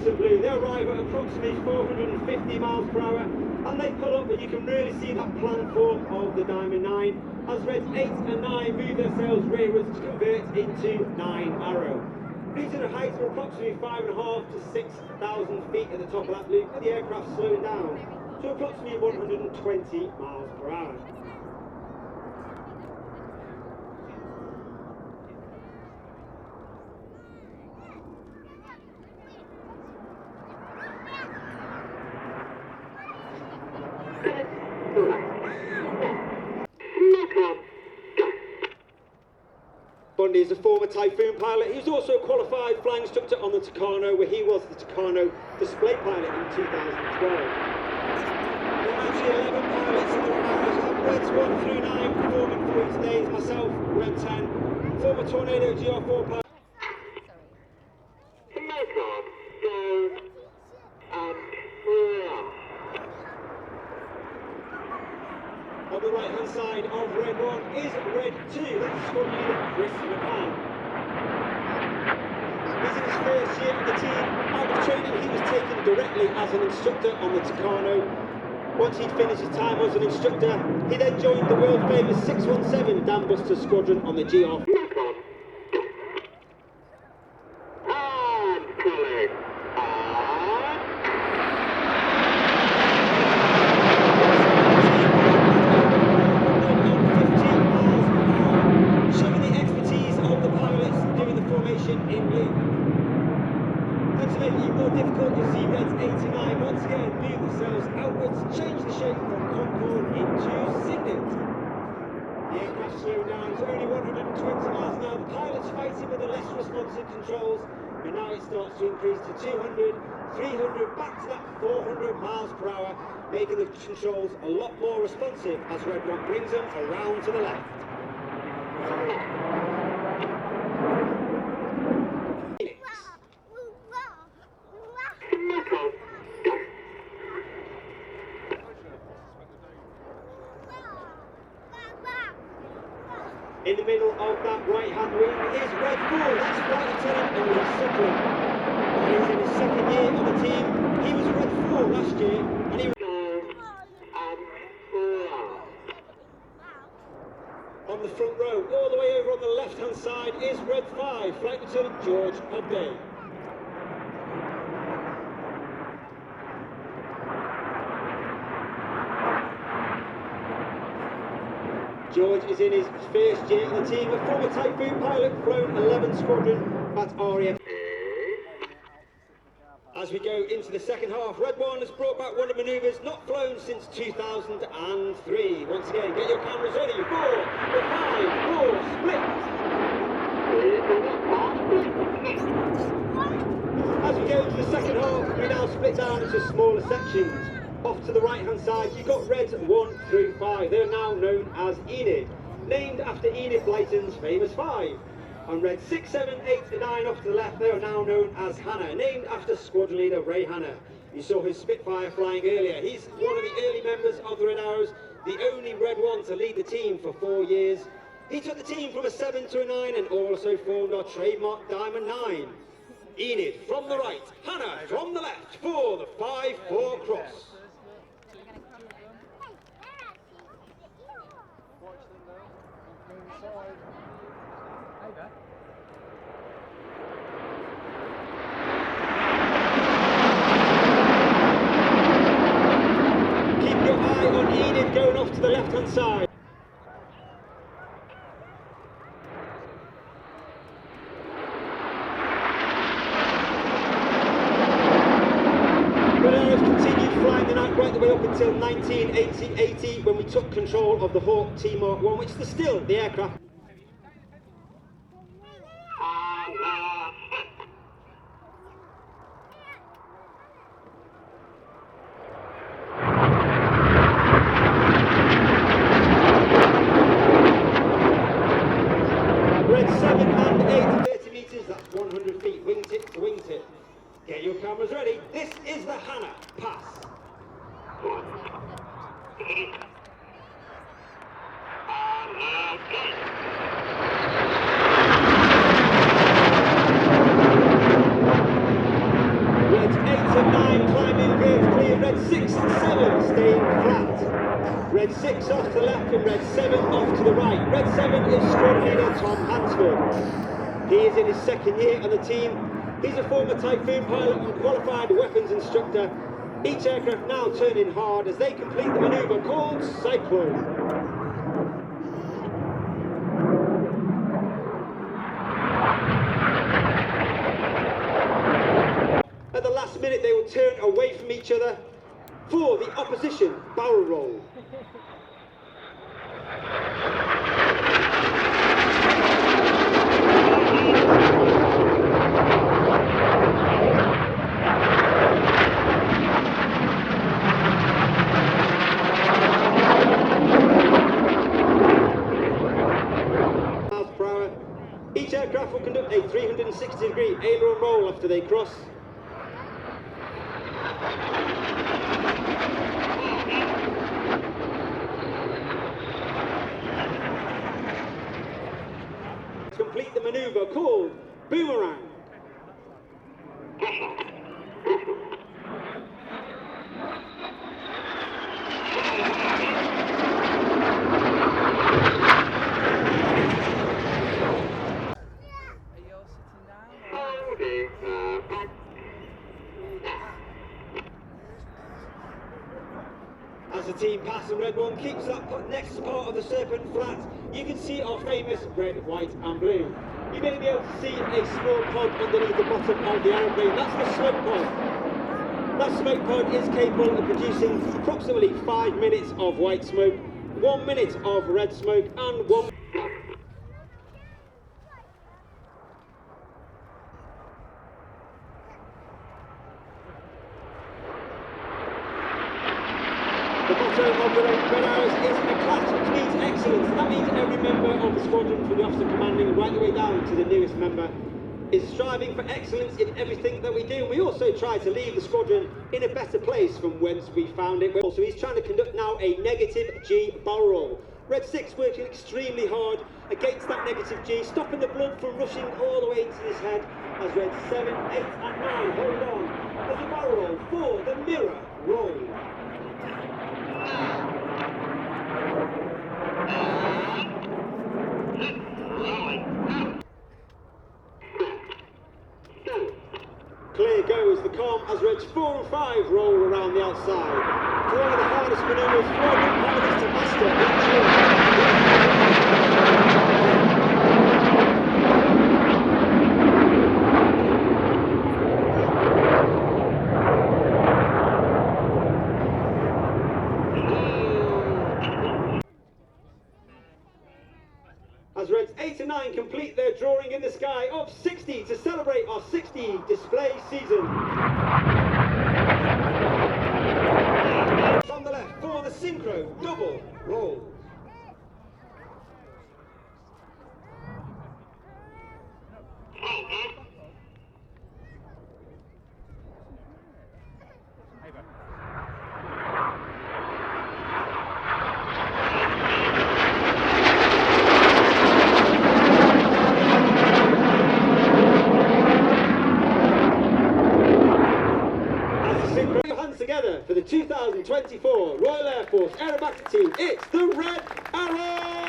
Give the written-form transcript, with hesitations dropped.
white and blue. They arrive at approximately 450 miles per hour, and they pull up, and you can really see that plan form of the Diamond 9 as Reds 8 and 9 move their sails rearwards to convert into 9 Arrow. Reaching a height of approximately 5,500 to 6,000 feet at the top of that loop, with the aircraft slowing down to approximately 120 miles per hour. Bundy is a former Typhoon pilot. He was also a qualified flying instructor on the Tucano, where he was the Tucano display pilot in 2012. There are actually 11 pilots in the Renowners. Reds 1 through 9 performing for you today. Myself, Red 10, former Tornado GR4 pilot. On the right hand side of Red 1 is Red 2, that's squad leader Chris McCann. He's in his first year of the team. Out of training, he was taken directly as an instructor on the Tucano. Once he'd finished his time as an instructor, he then joined the world famous 617 Dam Buster Squadron on the GR. Controls, and now it starts to increase to 200, 300, back to that 400 miles per hour, making the controls a lot more responsive as Red 1 brings them around to the left. In the middle of that right-hand wing is Red 4, that's Flight Lieutenant Ollie Suckling. He's in his second year on the team. He was Red 4 last year, and he on the front row, all the way over on the left-hand side is Red 5, Flight Lieutenant George Hobday. George is in his first year on the team, a former Typhoon pilot, flown 11 Squadron at RAF. As we go into the second half, Red 1 has brought back one of the manoeuvres not flown since 2003. Once again, get your cameras ready. 4, 5, 4, split. As we go into the second half, we now split down into smaller sections. Off to the right-hand side, you've got Reds 1 through 5. They're now known as Enid, named after Enid Blyton's famous 5. And Reds 6, 7, 8 and 9 off to the left, they are now known as Hannah, named after squadron leader Ray Hannah. You saw his Spitfire flying earlier. He's one of the early members of the Red Arrows, the only Red 1 to lead the team for 4 years. He took the team from a 7 to a 9 and also formed our trademark Diamond 9. Enid from the right, Hannah from the left for the 5-4 cross. Keep your eye on Enid going off to the left-hand side. Red Arrows continued flying the night right the way up until 1980 when we took control of the Hawk T-Mark 1, which is still the aircraft. Red 7 and 8, 30 metres, that's 100 feet, wingtip to wingtip. Get your cameras ready, this is the Hannah pass. Red Red 6 off to the left and Red 7 off to the right. Red 7 is squad leader Tom Hansford. He is in his second year on the team. He's a former Typhoon pilot and qualified weapons instructor. Each aircraft now turning hard as they complete the manoeuvre called Cyclone. At the last minute they will turn away from each other for the opposition barrel roll. Each aircraft will conduct a 360-degree aileron roll after they cross. Complete the manoeuvre called Boomerang. As the team pass and Red 1 keeps that next part of the Serpent flat, you can see our famous red, white and blue. You may be able to see a small pod underneath the bottom of the aeroplane. That's the smoke pod. That smoke pod is capable of producing approximately 5 minutes of white smoke, 1 minute of red smoke and 1... The motto of the Red Arrows is eclat, which means excellence. That means every member of the squadron, from the officer commanding right the way down to the newest member, is striving for excellence in everything that we do. We also try to leave the squadron in a better place from whence we found it. So he's trying to conduct now a negative G barrel roll. Red 6 working extremely hard against that negative G, stopping the blood from rushing all the way into his head as Red 7, 8 and 9 hold on as a barrel roll for the mirror roll. Clear goes the calm as Reds 4 and 5 roll around the outside. For one of the hardest manoeuvres, flying pilots to master as Reds 8 and 9 complete their drawing in the sky of 60 to celebrate our 60 display season. From the left for the synchro double roll. Together for the 2024 Royal Air Force Aerobatic team, it's the Red Arrows!